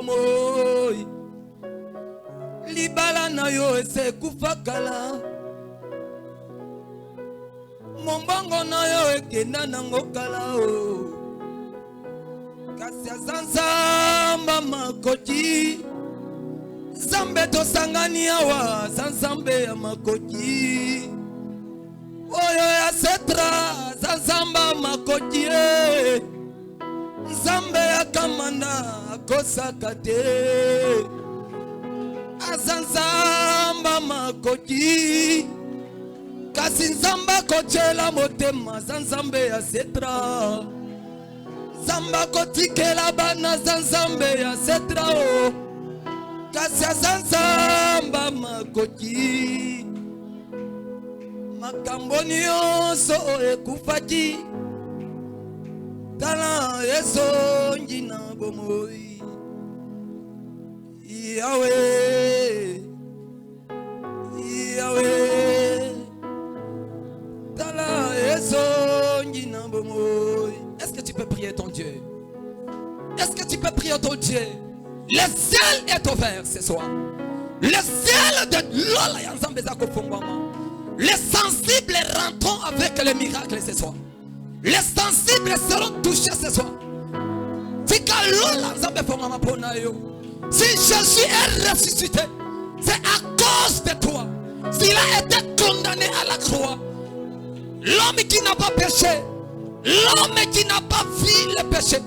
bomoi. Libala na yo ese kufakala. Mombongo na yo ekenda nango kala o. Kasi azanzamba makoti. Zambe to sangani awa zanzambe ya makoti. Oyo ya setra zanzamba makoti. Zambe ya kamanda kosakate. Azanzamba makoti. Kasi nzamba kochela motema zanzambe ya setra. Zamba kotikela bana zanzambe ya setra o. Kasi zanzamba makoti. Makamboni yonso ekufaki. Tala yeso njina bomoi. Yahweh, Yahweh. Tala yeso njina bomoi. Est-ce que tu peux prier ton Dieu? Est-ce que tu peux prier ton Dieu? Le ciel est ouvert ce soir. Le ciel de l'Ola Yanzambezako Fongwama. Les sensibles rentrons avec le miracle ce soir. Les sensibles seront touchés ce soir. Si Jésus est ressuscité, c'est à cause de toi. S'il a été condamné à la croix, l'homme qui n'a pas péché, l'homme qui n'a pas vu le péché,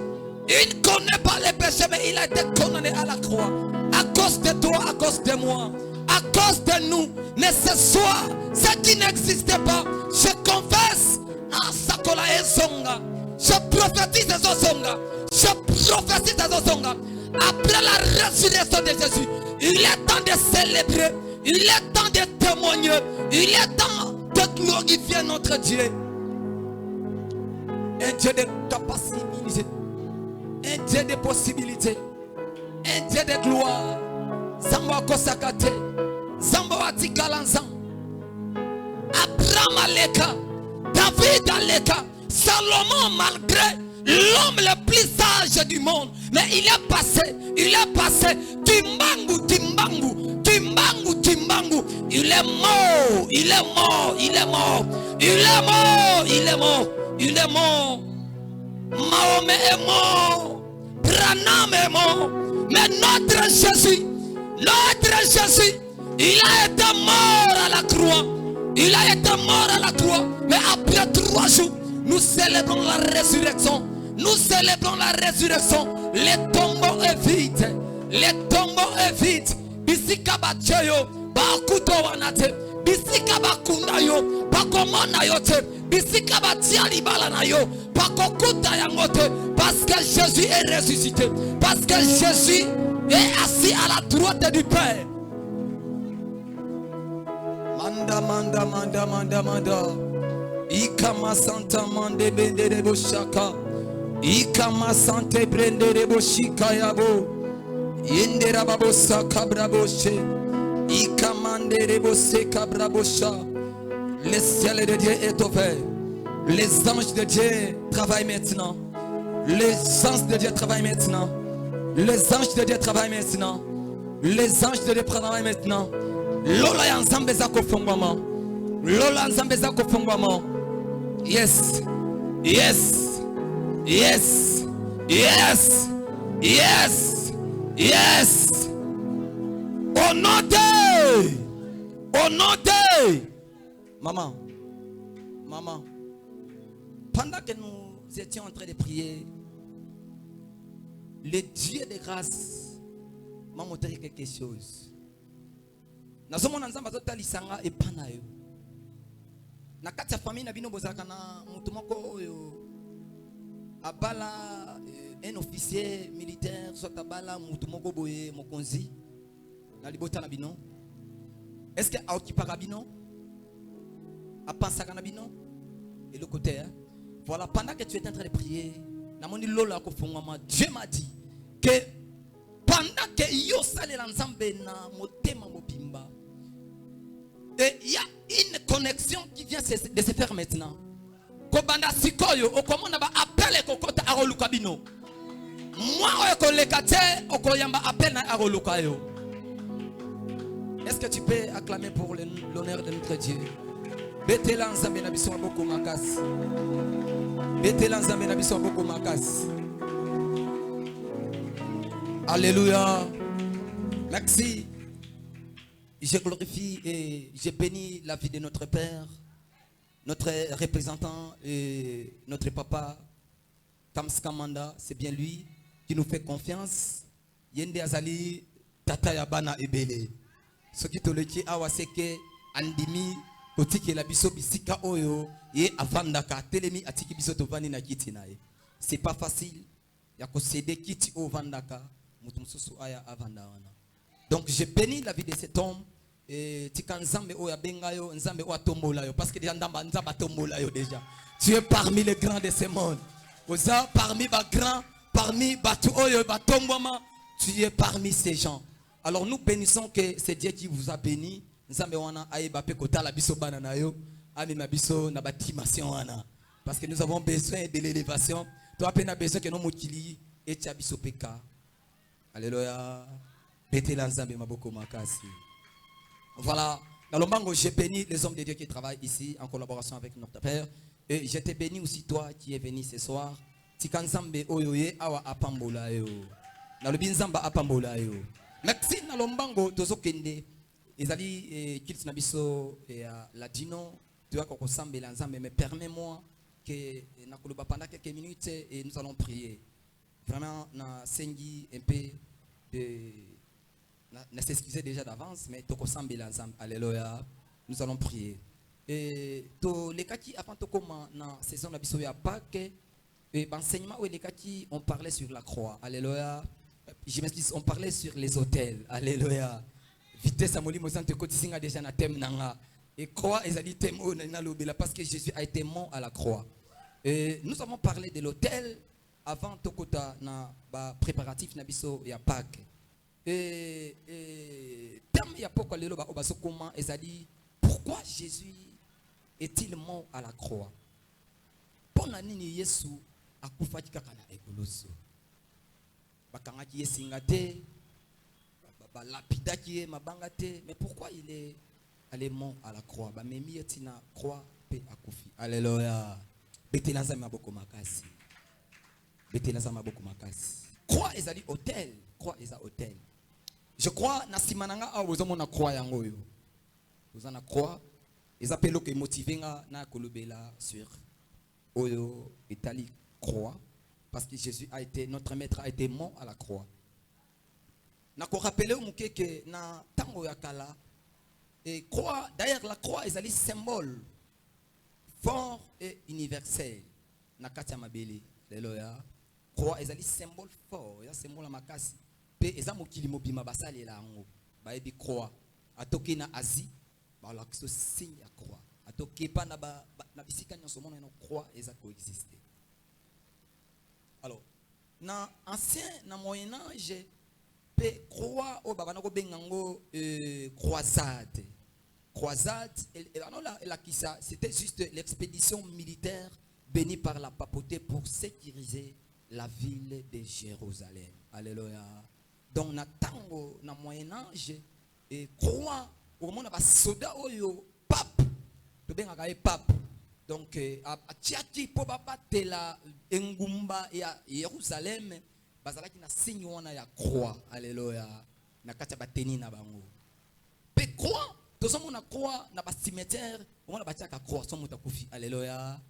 il ne connaît pas le péché, mais il a été condamné à la croix. À cause de toi, à cause de moi, à cause de nous. Mais ce soir, ce qui n'existait pas, je confesse à Sakola et Songa. Je prophétise à Songa. Je prophétise à Songa. Après la résurrection de Jésus, il est temps de célébrer, il est temps de témoigner, il est temps de glorifier notre Dieu. Un Dieu de capacité, un Dieu de possibilités, un Dieu de gloire. Zamba Kosakate, Zamba Atikalanzan, Abraham Aleka, David Aleka, Salomon malgré l'homme le plus sage du monde, mais il est passé, Timbangu, Timbangu, Timbangu, Timbangu, il est mort, il est mort, il est mort, il est mort, il est mort, il est mort, Mahomet est mort, Branham est mort, mais notre Jésus, il a été mort à la croix, il a été mort à la croix, mais après 3 jours, nous célébrons la résurrection. Nous célébrons la résurrection. Les tombeaux est vide. Les tombeaux est vide. Bisika bacheyo, bakuto wanate. Bisika bakunda yo, bakomona yote. Bisika batia libala na yo, bakokuta yangote. Parce que Jésus est ressuscité. Parce que Jésus est assis à la droite du Père. Manda, manda, manda, manda, manda. Ikama santa mande bende de boshaka. Ikama sante brende de boshika yabo. Indera babosa kabraboshe. Ikamande de bosse kabrabosha. Le ciel de Dieu est ouvert. Les anges de Dieu travaillent maintenant. Les anges de Dieu travaillent maintenant. Les anges de Dieu travaillent maintenant. Les anges de Dieu travaillent maintenant. Lola yanzambe zako fongwama. Lola yanzambe zako fongwama. Yes, yes, yes, yes, yes, yes. Au nom de maman, maman, pendant que nous étions en train de prier, le Dieu de grâce m'a montré quelque chose. Nous sommes ensemble à l'Isanga et Panayo. Na kati ya famille na bino bozaka na mutu moko oyo abala un officier militaire soit abala mutu moko boye mokonzi na libota na bino. Est-ce que aokipaka bino apasaka na bino et le côté hein? Voilà, pendant que tu étais en train de prier na moni lola ko fongama, Dieu m'a dit que pendant que yo salela nzambe na motema mobimba, et il y a une connexion qui vient de se faire maintenant. Kobanda sikoyo okomona ba appelle kokota arolukabino. Moi, est-ce que tu peux acclamer pour l'honneur de notre Dieu? Alléluia. Merci. Je glorifie et je bénis la vie de notre Père, notre représentant et notre papa, Kamskamanda. C'est bien lui qui nous fait confiance. Yende Azali, Tata Yabana Ebele. Ce qui te le dit, Awaseke, Andimi, Kotike la biso bisika oyo, ye avandaka, telemi atiki biso tovani na kiti nae. C'est pas facile. Ya kosede kiti o vandaka, mutumsusu aya avandawana. Donc je bénis la vie de cet homme. Et tika nzambe oya bengayo, nzambe oya tombolayo, parce que déjà nzamba tombolayo déjà. Tu es parmi les grands de ce monde. Oza parmi les grands, parmi batu oyo batomboma, tu es parmi ces gens. Alors nous bénissons que c'est Dieu qui vous a béni. Nzambe wana aeba pe kota la biso banana yo, ami ma biso na batimation wana. Parce que nous avons besoin de l'élévation. Toi pena besoin que nous mokili et tia biso peka. Alléluia. Betela nzambe maboko makasi. Voilà, dans le mango, j'ai béni les hommes de Dieu qui travaillent ici en collaboration avec notre Père. Et je t'ai béni aussi toi qui es venu ce soir. Tikanzambe oyoye awa apambola yo. Na lobinzamba apambola yo. Merci na lombango tozo kende. Ezali kits na biso la dino tu as koko sambela nzambe, mais permets-moi que na koloba pendant quelques minutes et nous allons prier. Vraiment na sengi un peu de ne s'excuser déjà d'avance, mais toko sambela nzambe. Alléluia. Nous allons prier. Et to lekaki avant to koma na saison na biso ya Pâques et enseignement où lekaki on parlait sur la croix. Alléluia. Je m'excuse, on parlait sur les autels. Alléluia. Vitesse amoli mozante kotisinga déjà na thème nanga. Et croix ezali thème o na lobela parce que Jésus a été mort à la croix. Et nous avons parlé de l'autel avant tokota na ba préparatif na biso ya Pâques. Et thème ya poko lelo ba obaso comment ezali pourquoi Jésus est-il mort à la croix? Pona nini Yesu akufaki kaka na ekoloso. Bakangaki yesingate, ba lapidaki mabangate, mais pourquoi il est allé mort à la croix? Ba memi etina croix pe akufi. Alléluia. Betela nzambe maboko makasi. Betela nzambe maboko makasi. Croix ezali hôtel, croix eza hôtel. Je crois na simananga a ozomo na croix yango yo. Ozana croix eza pelo ke motivenga na kolobela sur oyo itali croix parce que Jésus a été notre maître a été mort à la croix. Na ko rappeler muke que na tango ya kala et croix d'ailleurs la croix ezali symbole fort et universel na kati ya mabele. Alléluia. Croix ezali symbole fort, ya symbole makasi. Pe eza mokili mobima basalela yango. Ba ebi croix atoki na Asie ba la kiso signe ya croix. Atoki pa na ba na bisika nyonso mona na croix eza coexister. Alors, na ancien na moyen âge pe croix o baba na ko bengango croisade. Croisade c'était juste l'expédition militaire bénie par la papauté pour sécuriser la ville de Jérusalem. Alléluia. Donc na tango na moyen âge et croix au moment ba soda oyo pape to benga pape. Donc a tiaki po batela engumba ya Jérusalem bazalaki na signe wana ya croix. Alléluia. Na kati bateni na bango. Pe croix tozomona croix na ba cimetière omona batiaka croix so muta kufi. Alléluia.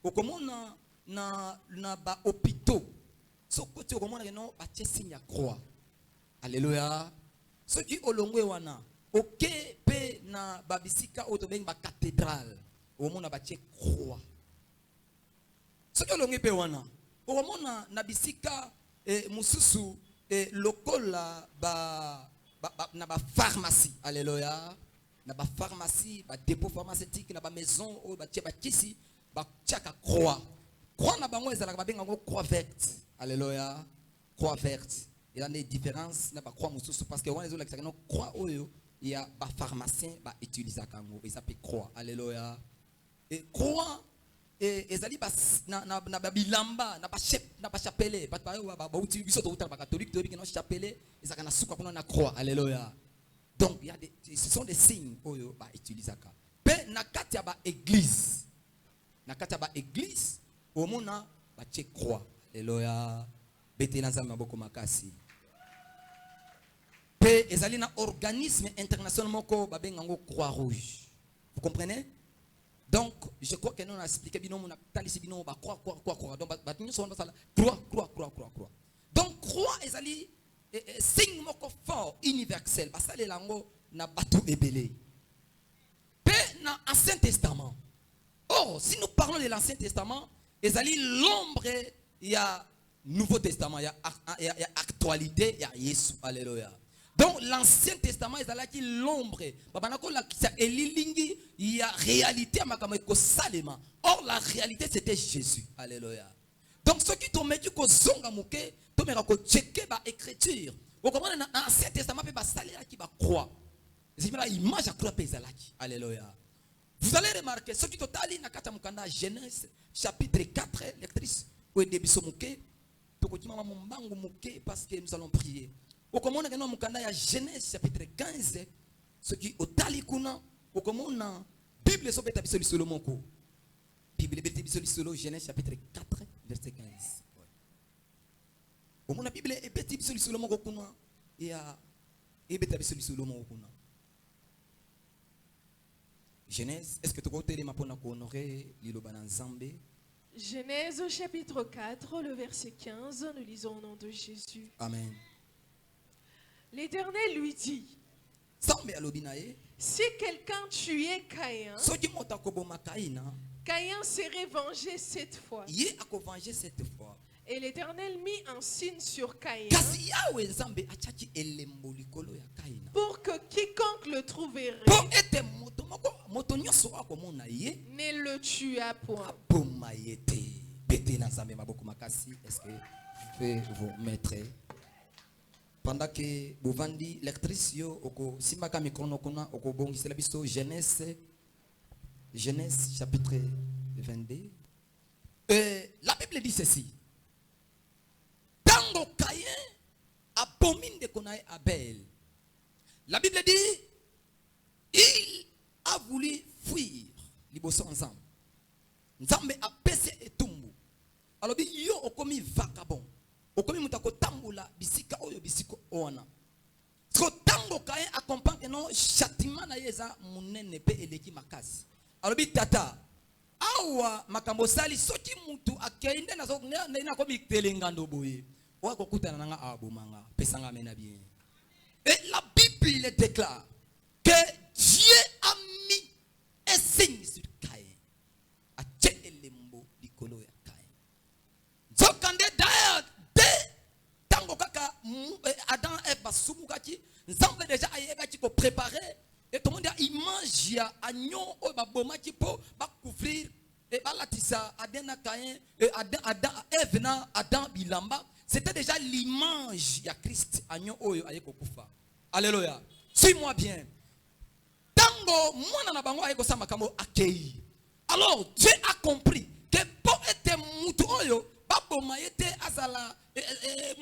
Okomona na ba hôpitaux so côté okomona no batie signe ya croix. Alléluia. Ce qui olongwe wana oké pe na babisika otobeng ba cathédrale omona batie croix. Ce qui olongwe pe wana omona na bisika mususu lokola na ba pharmacie. Alléluia. Na ba pharmacie ba dépôt pharmaceutique na ba maison o batie ba kisi ba tiaka croix. Croix na bango ezalaka babenga ngo croix verte. Alléluia. Croix verte. Il y a des différences na ba croix mususu parce que wana ezo lakisa no croix oyo il y a ba pharmacien ba utiliser kango et ça peut croix. Alléluia. Et croix ezali na bilamba na ba chapelé ba uti biso to uta ba catholique to bikino chapelé ezaka na suka kuna na croix. Alléluia. Donc il y a ce sont des signes oyo ba utilisaka. Pe na kati ya ba église. Na kati ya ba église omona ba che croix. Alléluia. Betela nzambe maboko makasi. Pe ezali na organisme international moko ba bengango Croix Rouge. Vous comprenez? Donc, je crois que nous avons expliqué bien, on a talissé bien, on va croire. Donc, croix. Donc, croix est un signe fort, universel. Parce que les langues n'a pas tout ébélé. Puis, dans l'Ancien Testament. Or, si nous parlons de l'Ancien Testament, il y a l'ombre, il y a Nouveau Testament, il y a actualité, il y a Jésus. Alléluia. Donc l'Ancien Testament est là l'ombre. Il y a réalité. Or la réalité c'était Jésus. Alléluia. Donc ceux qui t'ont mis du zonga mouké, t'ont mis à checker l'écriture. Vous comprenez, dans l'Ancien Testament, il y a salaire qui va croire. C'est l'image à croix pézalaki. Alléluia. Vous allez remarquer, ceux qui t'ont allé dans Genèse chapitre 4, lectrice, où est début mouké, parce que nous allons prier. Okomona kena mukanda ya Genèse chapitre 15 ce qui otali kuna okomona Bible so beta biso lisolo moko Bible beta biso lisolo Genèse chapitre 4 verset 15 omona Bible e beta biso lisolo moko kuna ya e beta biso lisolo moko kuna Genèse est-ce que tu côté ma pona ko honorer liloba na Nzambe. Genèse chapitre 4 le verset 15 nous lisons au nom de Jésus. Amen. L'Éternel lui dit, si quelqu'un tuait Caïn, Caïn serait vengé cette fois. Et l'Éternel mit un signe sur Caïn pour que quiconque le trouverait ne le tuât point. Est-ce que je peux vous mettre? Pendant que Bouvandi, lectrice, oko simaka mikono kuna oko bongisela biso Genèse chapitre 22. La Bible dit ceci. Tango Caïn abomine de konae Abel. La Bible dit il a voulu fuir liboso ensemble. Nzambe a pese etumbu. Alors bi yo okomi vagabond. Okomi mutako tambula bisika oyo bisiko ona. Ko tango Caïn accompagne non châtiment na yeza munene pe eleki makasi. Alobi tata awa makambo sali soki mutu akeinde na so na komi telengando boye. Wa kokutana nanga abomanga pesanga mena bien. Et la Bible déclare que Dieu a mis un signe sur Caïn. A tchelembo likolo ya Caïn. Zokande d'ailleurs Adam et Basumukaki, nous avons déjà préparé et comment dire image ya agneau ou babomaki pour couvrir et balatisa Adena Caïn et Adam Evna Adam Bilamba, c'était déjà l'image ya Christ agneau oyo ayeko kufa. Alléluia. Suis-moi bien. Tango mwana na bango ayeko sama kamo akei. Alors Dieu a compris que pour être mutu oyo baboma yete azala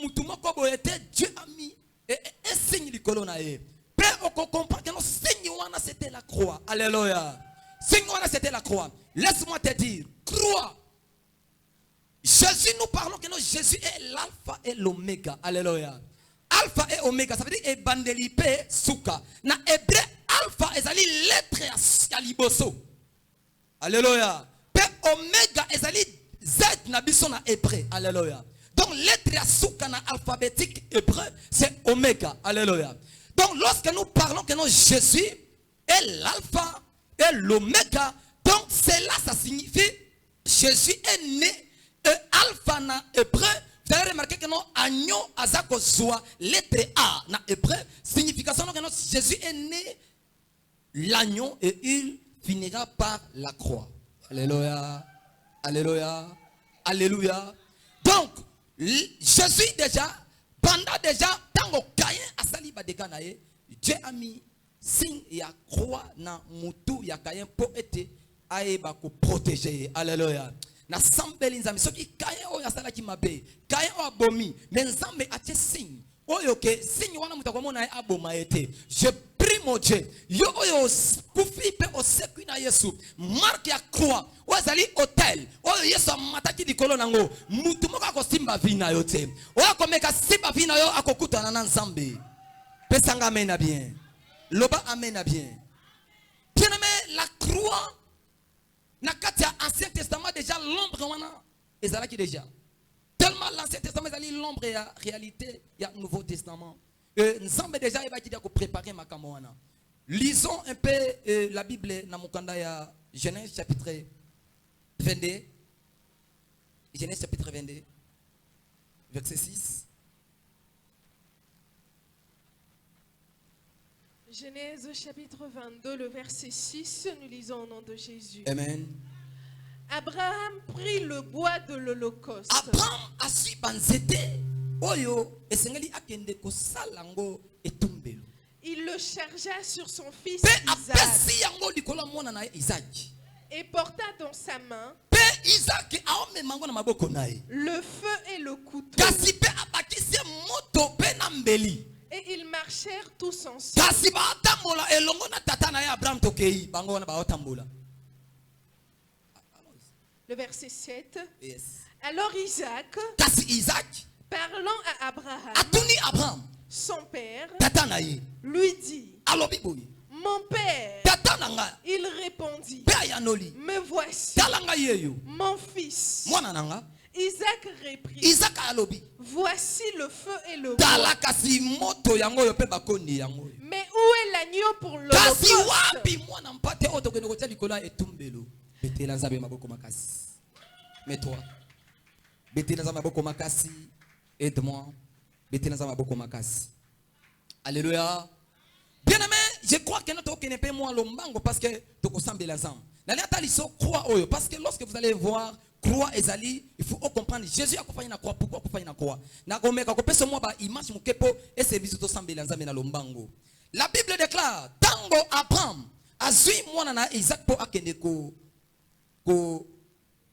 mutumoko boyete Dieu a mis un signe likolo na ye. Pe oko comprendre que le signe wana c'était la croix. Alléluia. Signe wana c'était la croix. Laisse-moi te dire, croix. Jésus, nous parlons que Jésus est l'alpha et l'oméga. Alléluia. Alpha et oméga, ça veut dire ebandelipe suka. Na hébreu alpha ezali lettre ya liboso. Alléluia. Pe oméga ezali Z na biso na hébreu. Alléluia. Donc lettre ya suka na alphabétique hébreu c'est oméga. Alléluia. Donc lorsque nous parlons que Jésus est l'alpha et l'oméga, donc cela ça signifie Jésus est né alpha na hébreu. Vous allez remarquer que agneau azako zoa lettre A na hébreu signification que Jésus est né l'agneau et il finira par la croix. Alléluia. Alléluia. Alléluia. Donc Jésus déjà pendant déjà tango Caïn asali badega nae Dieu a mis signe ya croix na mutu ya Caïn pour être aeba ko protéger. Alléluia. Na sambeli nzambe soki kaye oyo asalaki mabe, kaye o abomi, mais nzambe atie signe. Oyo ke signe wana muta komona aboma ete. Je prie mon Dieu, yo oyo kufi pe osekwi na Yesu, marque ya croix, ozali hôtel, oyo Yesu amataki dikolo nango, mutu moko akosimba vina yo te. Oyo komeka simba vina yo akokutana na nzambe. Pesanga amena bien. Loba amena bien. Bien aimé, la croix na kati ya Ancien Testament déjà l'ombre wana ezalaki déjà. Tellement l'Ancien Testament ezali l'ombre ya réalité ya Nouveau Testament. Nzambe déjà il va dire ko préparer makambo wana. Lisons un peu la Bible na mukanda ya Genèse chapitre 22. Genèse chapitre 22 verset 6. Genèse chapitre 22, le verset 6, nous lisons au nom de Jésus. Amen. Abraham prit le bois de l'Holocauste. Abraham a su banzete oyo esengeli akende ko salango etumbelo. Il le chargea sur son fils Pe Isaac apesi yango likolo mwana na Isaac. et porta dans sa main Pe Isaac aome mango na maboko nae. le feu et le couteau. Kasi pe abakisi moto pe na mbeli. Et ils marchèrent tous ensemble. Kasi ba tambola elongo na tata na Abraham tokei bango na ba tambola. Le verset 7. Yes. Alors Isaac, Kasi Isaac parlant à Abraham, atuni Abraham son père, tata na ye. lui dit, Alobi boy. mon père. Tata na nga. Il répondit, Pe ayanoli. me voici, Tala nga yeyo. mon fils. Mwana na nga. Isaac reprit, Isaac alobi. voici le feu et le Tala bois. kasi moto yango yo pe bakoni yango. Mais où est l'agneau pour Kasi l'Holocauste? wapi mwana mpate oto kene kotia likola etumbelo. Betela nzabe maboko makasi. Mais toi, betela nzabe maboko makasi. Aide-moi. Betela nzabe maboko makasi. Alléluia. Bien aimé, je crois que notre aucun pas moi lombango parce que tu ressembles ensemble. N'allez pas liso croix oyo parce que lorsque vous allez voir croix ezali, il faut comprendre Jésus a accompagné na croix. Pourquoi accompagné na croix? Na komeka ko pesa moi ba image mukepo et service to semble ensemble na lombango. La Bible déclare tango Abraham azui mwana na Isaac po akende ko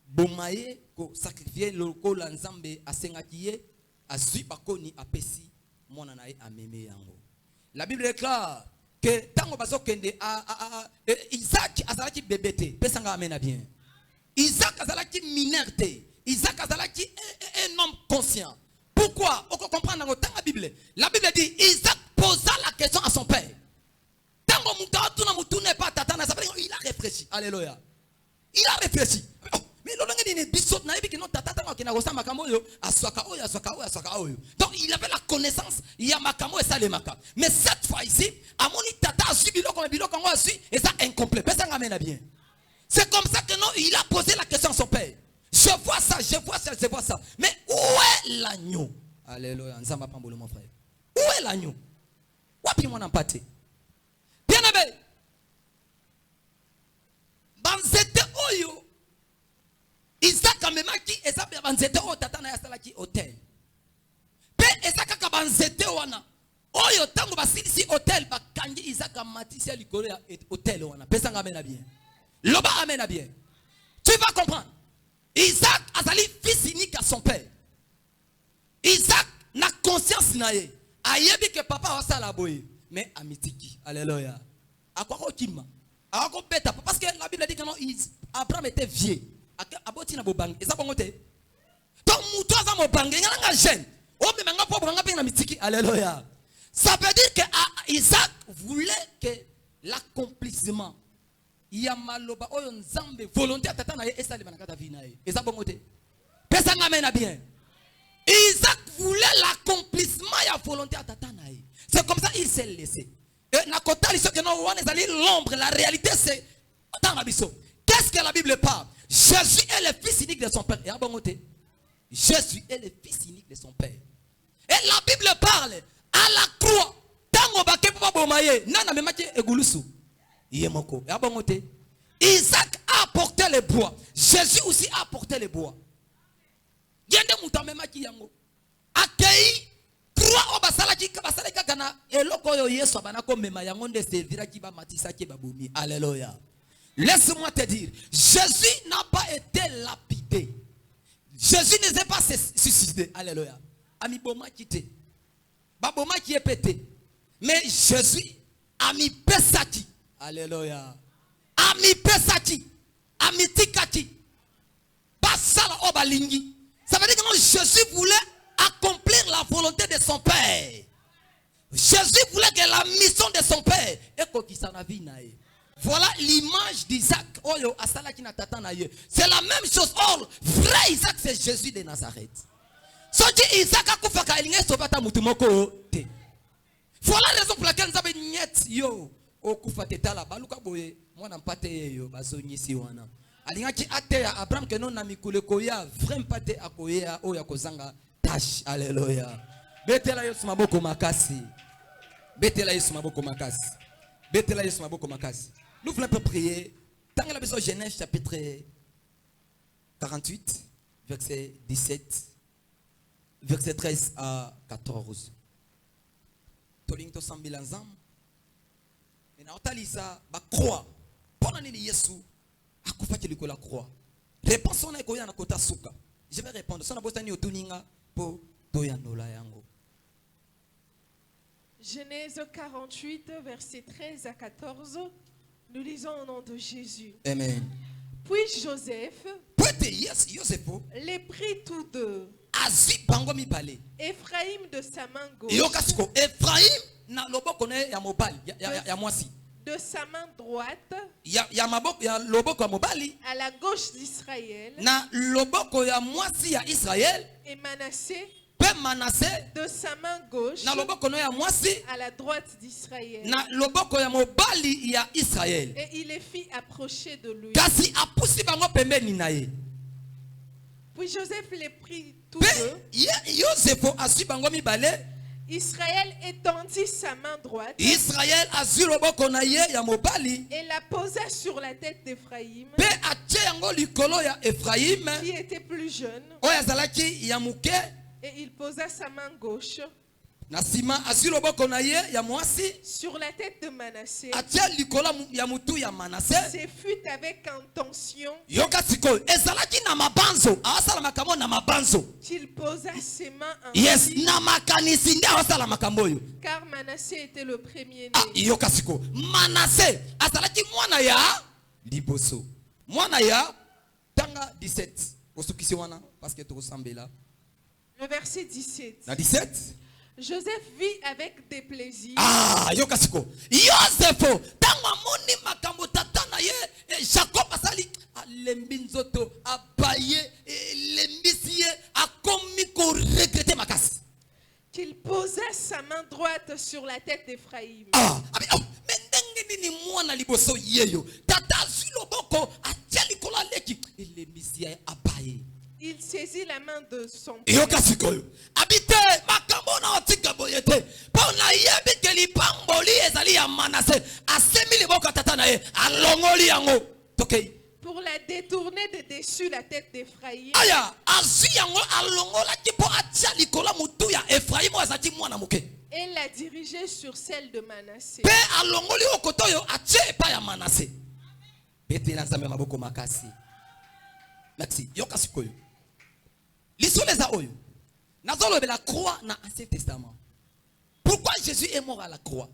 bomaye ko sacrifier loko la nzambe asengaki ye azui bakoni apesi mwana na ye ameme yango. La Bible déclare que tango bazokende Isaac azalaki bébé pesanga amena bien. Isaac azalaki mineur te. Isaac azalaki un homme conscient. Pourquoi? On comprend dans la Bible. La Bible dit Isaac posa la question à son père. Tango mutatu mutune pas tatana, ça veut dire il a réfléchi. Alléluia. Il a réfléchi. Mais donc il avait la connaissance. Il y a makamo et ça les maka. Mais cette fois ici, à mon tata a subi comme biloko a su et ça incomplet. Personne n'amène bien. C'est comme ça que non, il a posé la question à son père. Je vois ça, je vois ça, je vois ça. Mais où est l'agneau? Alléluia. Nzamba pambolo mon frère. Où est l'agneau? Wapi mon empathé. Bien aimé. Banzete oyo. Isaac amemaki ezabya banzete oyo tata na yasalaki hotel. Pe Isaac ka banzete wana. Oyo tango basilisi hotel bakangi Isaac amatisi ya likolo ya hotel wana. Pesa ngamena bien. Loba amena bien. Tu vas comprendre. Isaac azali fils unique à son père. Isaac n'a conscience naye. Ayebi que papa wa sala boye. Mais amitiki. Alléluia. Akwako kima. Akwako beta. Parce que la Bible dit que non, Abraham était vieux. Aboti na bobang. Eza bongote. Donc muto aza mobang. Nga jeune. Oh mais nga po nga pe na mitiki. Alléluia. Ça veut dire que Isaac voulait que l'accomplissement yamaloba oyo nzambe volonté atata na ye esalema na kata vina ye. Eza bongote. Pesa nga mena bien. Isaac voulait l'accomplissement ya volonté atata na ye. C'est comme ça il s'est laissé. Et na kota liso que non wana ezali l'ombre, la réalité c'est dans la biso. Qu'est-ce que la Bible parle? Jésus est le fils unique de son père. Eza bongote. Jésus est le fils unique de son père. Et la Bible parle à la croix. Tango bakepo ba bomaye, nana memaki egulusu. Yemoko. Eza bongote. Isaac a apporté le bois. Jésus aussi a apporté le bois. Yende mutamemaki yango. Akei croix obasalaki basalaki kana eloko yo Yesu abanako mema yango nde servira ki ba matisa ki babomi. Alléluia. Laisse-moi te dire, Jésus n'a pas été lapidé. Jésus ne s'est pas suicidé. Alléluia. Ami Boma quitté. Baboma qui est pété. Mais Jésus a mis pesati. Alléluia. Ami pesati. Ami tikati. Basala obalingi. Ça veut dire que Jésus voulait accomplir la volonté de son Père. Jésus voulait que la mission de son Père. Voilà l'image d'Isaac. C'est la même chose. Or, vrai Isaac, c'est Jésus de Nazareth. Isaac a voilà la raison pour laquelle nous avons dit yo okufa tetala baluka boye mwana mpate yo bazonyisi wana alingaki ateya Abraham ke non na mikule koya vraiment pate akoya oya kozanga tash. Alléluia. Betela Yesu maboko makasi. Betela Yesu maboko makasi. Betela Yesu maboko makasi. Nous voulons un peu prier. Dans la maison Genèse chapitre 48 verset 17 verset 13 à 14. Tolinto sambila nzam. Na otaliza ba croix. Pona nini Yesu akufa kiliko la croix. Réponse on ekoya na kota suka. Je vais répondre. Sona botani otuninga po toyanola yango. Genèse 48 verset 13 à 14. Nous lisons au nom de Jésus. Amen. Puis Joseph les prit tous deux. Ephraïm de sa main gauche. De sa main droite. À la gauche d'Israël. Et Manassé. De sa main gauche à la droite d'Israël. Et il les fit approcher de lui. Puis Joseph les prit tous deux. Israël étendit sa main droite et la posa sur la tête d'Ephraïm qui était plus jeune. Et il posa sa main gauche sur la tête de Manassé. Ce fut avec intention qu'il posa ses mains ainsi, car Manassé était le premier né. Manassé azalaki mwana ya liboso. Mwana ya tanga 17. Osukisi wana parce que tokosambela. Le verset 17. Na 17. Joseph vit avec des plaisirs. Yokasiko. Yosefo tanga moni makambo tata na ye Jacob asali alembi nzoto abaye lembisi akomi ko regretter makasi. Qu'il posa sa main droite sur la tête d'Ephraïm. Ni mwana liboso yeyo tata ziloboko atiali kola leki lembisi abaye. Il saisit la main de son père. Habite makambo na otika boyete. Pona yebi ke lipamboli ezali ya Manassé. Asemi liboko tata na ye alongoli yango. Tokei. Pour la détourner de dessus la tête d'Ephraïm. Aya, azu yango alongola kipo atia likola mutu ya Ephraim azati mwana muke. Et la diriger sur celle de Manassé. Pe alongoli okoto yo atie pa ya Manassé. Bete na nzambe maboko makasi. Merci. Yokasikoyo. L'histoire les a oyo. Nazolo de la croix dans l'Ancien Testament. Pourquoi Jésus est mort à la croix?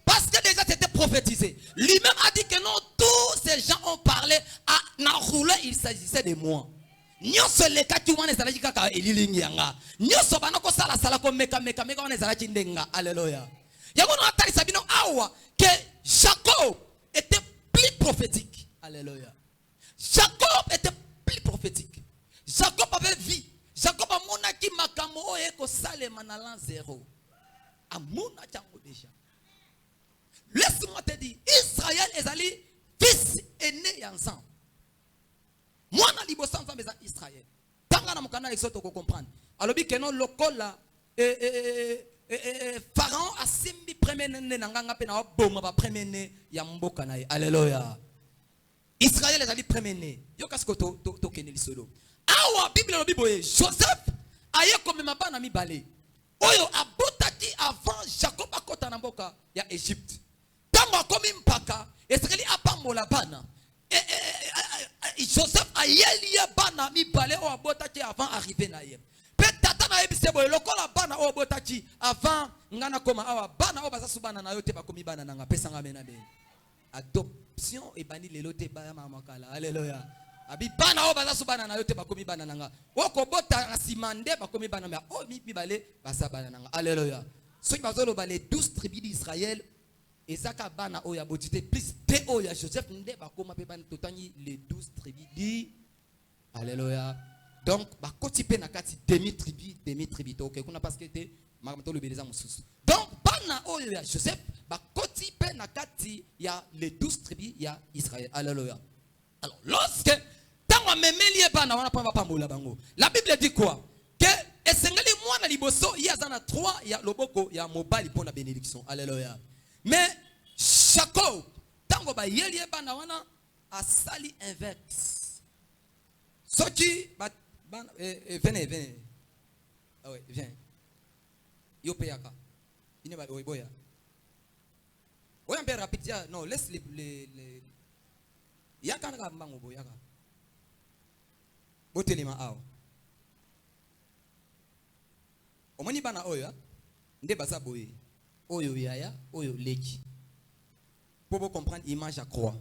Parce que déjà c'était prophétisé. Lui-même a dit que non, tous ces gens ont parlé à Naroulé, il s'agissait de moi. Nyoso le kati wana ezalaki kaka elilingi yanga. Nyoso banoko sala sala ko meka wana ezalaki ndenga. Alléluia. Yango na atali sabino awa que Jacob était plus prophétique. Alléluia. Jacob était plus prophétique. Jacob avait vu. Jacob a monaki makamo eko salema na l'an 0. Amona chango déjà. Laisse-moi te dire, Israël est allé fils aîné ensemble. Moi na libosa ensemble za Israël. Tanga na mukana exoto ko comprendre. Alobi que non lokola Pharaon a simbi premier né na nganga pe na boma ba premier né ya mboka na ye. Alléluia. Israël est allé premier né. Yo kasko to keneli solo. Awa Bible lobi boye Joseph aye comme mabana mibale. Oyo abotaki avant Jacob akota na mboka ya Égypte. tango akomi mpaka esekeli apambola bana Joseph a yeli bana mibale o abotaki avant arriver na ye pe tata na yebise boye lokola bana o abotaki avant ngana koma awa bana o basasu bana na yo te bakomi bana nanga pesanga mena be adoption e bani lelo te ba mama kala alléluia abi bana o basasu bana na yo te bakomi bana nanga oko bota asimande bakomi bana me o mibale basa bana nanga alléluia ceux qui bazolo ba les 12 tribus d'Israël ezaka bana oya botité plus te oya Joseph nde bakoma pe bana totani les 12 tribus di alléluia donc bakoti pe na kati demi tribu to okay kuna parce que te makato le beleza mususu donc bana oya Joseph bakoti pe na kati ya les 12 tribus ya Israël alléluia alors lorsque tango memeli bana wana pa pambola bango la Bible dit quoi que esengeli mwana liboso yazana 3 ya loboko ya mobali pona bénédiction alléluia. Mais Jacob, tango ba yeli bana wana asali inverse. Soki venez. Ah ouais, viens. Yo peyaka. Il ne va pas boya. Oya mpe rapide non, laisse les yaka na mbango boyaka. Botelema awo. Omoni bana oyo nde baza boye. Oyo yaya, oyo leki. Pour vous comprendre, image à croix.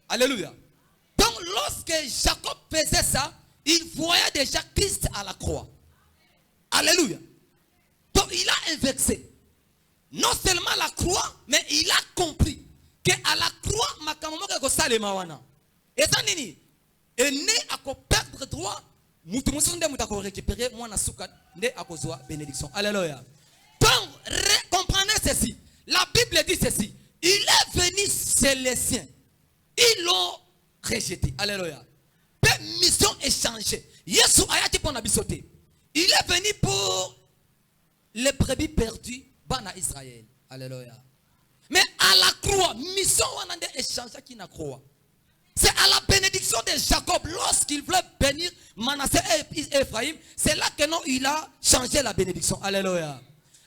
Alléluia. Donc lorsque Jacob faisait ça, il voyait déjà Christ à la croix. Alléluia. Donc il a inversé. Non seulement la croix, mais il a compris que à la croix, makamamo ko salema wana. Et ça nini? Et né à perdre droit, mutu musunde mutako récupérer moi na souka né à kozwa bénédiction. Alléluia. Donc comprenez ceci. La Bible dit ceci. Il est venu chez les siens. Ils l'ont rejeté. Alléluia. Mission échangée. Yesu ayati pona bisoté. Il est venu pour les brebis perdus bana Israël. Alléluia. Mais à la croix, mission wanande échangée qui na croix. C'est à la bénédiction de Jacob lorsqu'il voulait bénir Manassé et Ephraim, c'est là que non il a changé la bénédiction. Alléluia.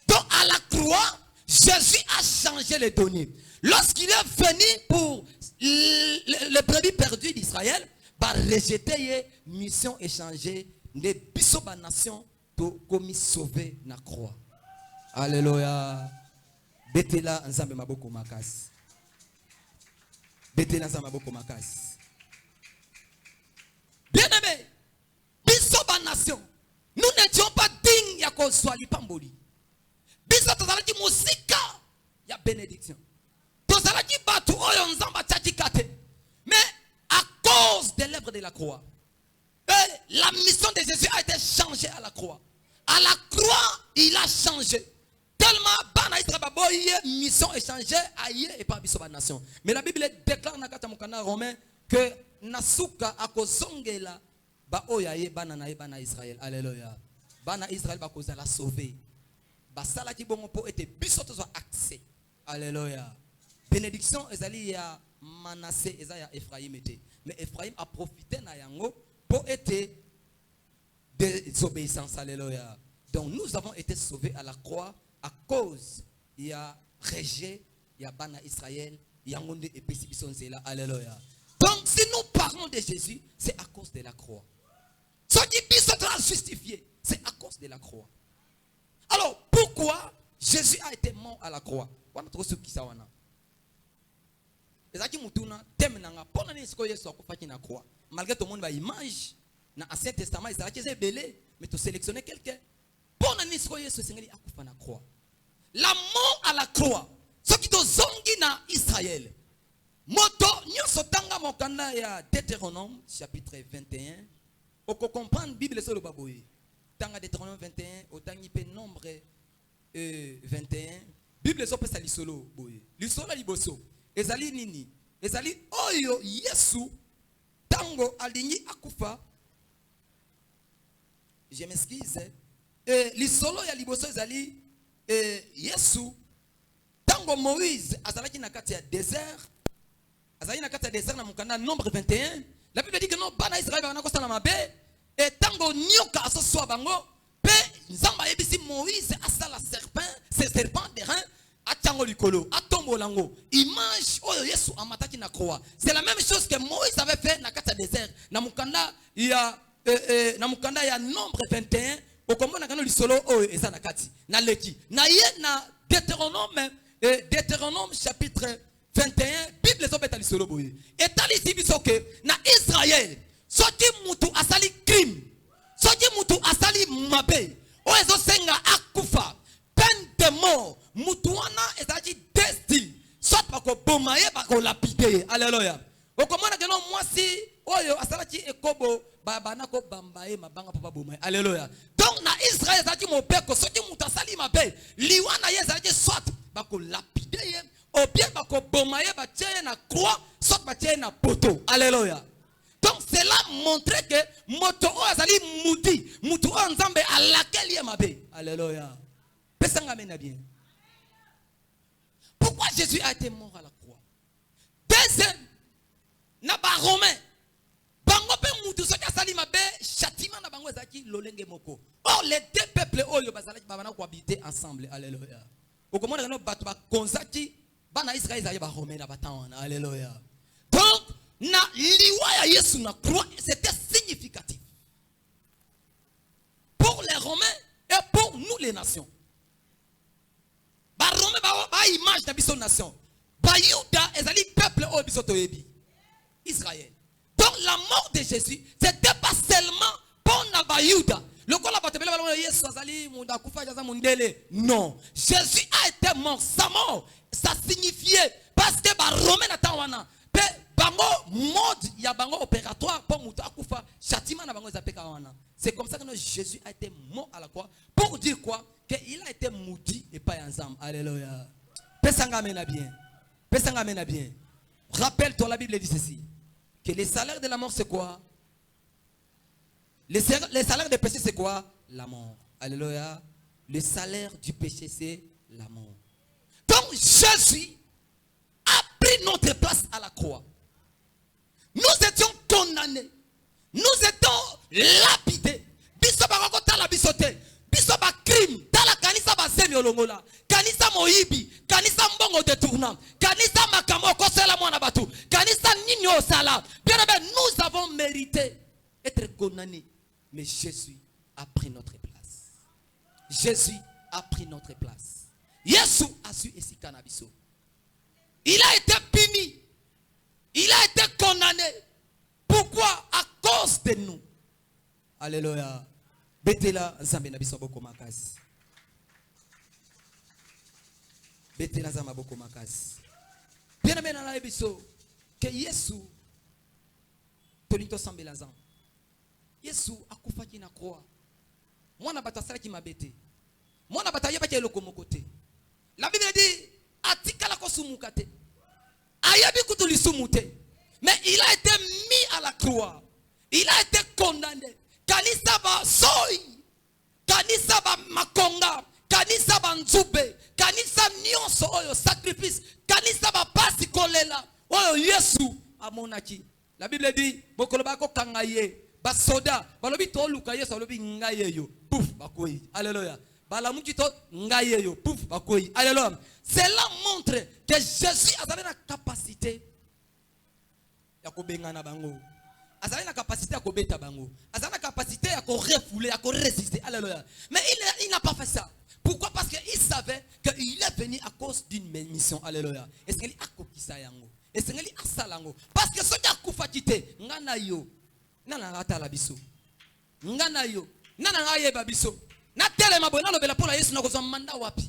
Donc à la croix, Jésus a changé les données. Lorsqu'il est venu pour les brebis perdus d'Israël, par rejeter mission échangée, les bisoba nation to commis sauvé na croix. Alléluia. Betela nzambe maboko makasi. Betela nzambe maboko makasi. Bien-aimé, bisoba nation, nous n'étions pas dignes ya ko soit lipamboli. Biso tozalaki musika ya bénédiction. Mais à cause des lèvres de la croix, la mission de Jésus a été changée à la croix. À la croix, il a changé. Tellement bana Israël mission échangée aïe et pas biso nation. Mais la Bible déclare dans le Romain que nasuka akozongela ba oyaye bana na bana Israël. Alléluia. Bana Israël ba kozala sauver. Ba sala ki bongo po ete biso to accès. Alléluia. Bénédiction ezali ya Manassé eza ya Ephraim était. Mais Ephraim a profité na yango pour être désobéissance. Alléluia. Donc nous avons été sauvés à la croix à cause il y a rejet, il y a bana Israël, il y a monde et pécipition c'est là. Alléluia. Donc si nous parlons de Jésus, c'est à cause de la croix. Ce qui peut se justifier, c'est à cause de la croix. Alors pourquoi Jésus a été mort à la croix? On a trop ce qui sawana. Ezaki mutuna temenanga pona ni siko Yesu akufaki na croix. Malgré tout le monde ba image na Ancien Testament ezaki belé mais tu sélectionner quelqu'un pona ni siko Yesu sengeli akufa na croix. La mort à la croix. Ce qui to zongi na Israël. Moto nyonso tanga mokanda ya Deutéronome chapitre 21. Oko comprendre Bible solo baboye. Tanga Deutéronome 21 otangi pe nombre 21. Bible so pesa lisolo boye. Lisolo liboso. Ezali nini? ezali oyo Yesu tango alingi akufa. Je m'excuse. Lisolo ya liboso ezali Yesu tango Moïse azalaki na kati ya désert. Azali na kati ya désert na mukanda nombre 21. La Bible dit que non bana Israël bana kosala mabe et tango nyoka asoswa bango pe nzamba yebisi Moïse asala serpent d'airain atango likolo atombolango image oyo Yesu amataki na croix. C'est la même chose que Moïse avait fait na kati ya désert na mukanda ya nombre 21 okomona kana lisolo oyo eza na kati na leki na ye na Deutéronome chapitre 21 Bible ezobeta lisolo boye etalisi biso ke na Israël soki mutu asali crime soki mutu asali mabe oyo ezosenga akufa peine de mort mutu wana ezali destin soit bakoboma ye bakolapide. Alléluia. Okomona ke no mwasi oyo asalaki ekobo bana ko bamba ye mabanga papa boma. Alléluia. Donc na Israël ezali mopeko soki mutu asali mabe liwana ye ezali soit bakolapide ye ou bien bakoboma ye batie na croix soit batie na poto. Alléluia. Donc cela montre que moto o azali mutu o nzambe à laquelle ye mabe. Alléluia. Pesanga mena bien. Pourquoi Jésus a été mort à la croix? Deuxième, na ba romain bango pe mutu soki asali mabe châtiment na bango ezaki lolenge moko. Or les deux peuples oyo bazalaki babana ko habiter ensemble. Alléluia. Okomona no bato ba konzaki bana Israël ezali ba romain na batawana. Alléluia. Donc na liwa ya Yesu na croix c'était significatif pour les Romains et pour nous les nations. Ba Romain ba image de biso nation. Ba Yuda ezali peuple o biso toyebi. Israël. Donc la mort de Jésus c'était pas seulement pour na ba Yuda. Non, Jésus a été mort. Sa mort, ça signifiait parce que ba Romain n'attend pe bango mode ya bango opératoire pour muta akufa châtiment na bango zapeka wana. C'est comme ça que Jésus a été mort à la croix pour dire quoi? Qu'il a été maudit et pas ensemble. Alléluia. Pesanga mena bien. Pesanga mena bien. Rappelle-toi, la Bible dit ceci, que les salaires de la mort c'est quoi? Les salaires du péché c'est quoi? La mort. Alléluia. Le salaire du péché c'est la mort. Donc Jésus a pris notre place à la croix. Nous étions condamnés. Nous étions lapidés. Biso ba kota la bisote. Biso ba crime. Tala kanisa ba semi olongola. Kanisa moyibi. Kanisa mbongo détournant. Kanisa makamo kosela mwana batu. Kanisa ninyo sala. Bien aimé, nous avons mérité être condamnés. Mais Jésus a pris notre place. Jésus a pris notre place. Yesu a su esika na biso. Il a été puni. Il a été condamné. Pourquoi? À cause de nous. Alléluia. Betela nzambe na biso boko makasi. Betela nzambe boko makasi. Bien aimé na la biso que Yesu tolito sambela nzambe. Yesu akufaki na croix. Mwana batasala ki mabete. Mwana batayeba ki eloko mokote. La Bible dit atikala ko sumukate. Ayabi kutuli sumute. Mais il a été mis à la croix. Il a été condamné. Kanisa ba soi. Kanisa ba makonga. Kanisa ba nzube. Kanisa nyonso oyo sacrifice. Kanisa ba pasi kolela. Oyo Yesu amonaki. La Bible dit bokoloba ko kangaye. Basoda, balobi to luka Yesu balobi ngayeyo. Pouf bakoyi. Alléluia. Balamuki to ngayeyo. Pouf bakoyi. Alléluia. Cela montre que Jésus a la capacité ya kobengana bango. Azali na capacité à kobeta bango. Azali na capacité à refouler, à résister. Alléluia. Mais il n'a pas fait ça. Pourquoi? Parce qu'il savait qu'il est venu à cause d'une mission. Alléluia. Est-ce qu'il a kokisa yango? Est-ce qu'il a salango? Parce que ce qui a kufatite, ngana yo. Nana ngata la biso. Ngana yo. Nana ngaye ba biso. Na telema bona lobela pour la Yesu na kozwa manda wapi.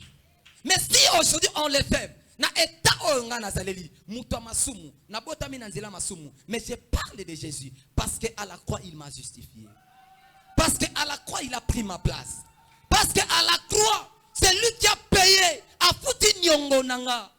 Mais si aujourd'hui on le fait, na état o ngana zaleli, muto masumu, na botami na nzela masumu, mais je parle de Jésus parce que à la croix il m'a justifié. Parce que à la croix il a pris ma place. Parce que à la croix, c'est lui qui a payé a futi nyongo nanga.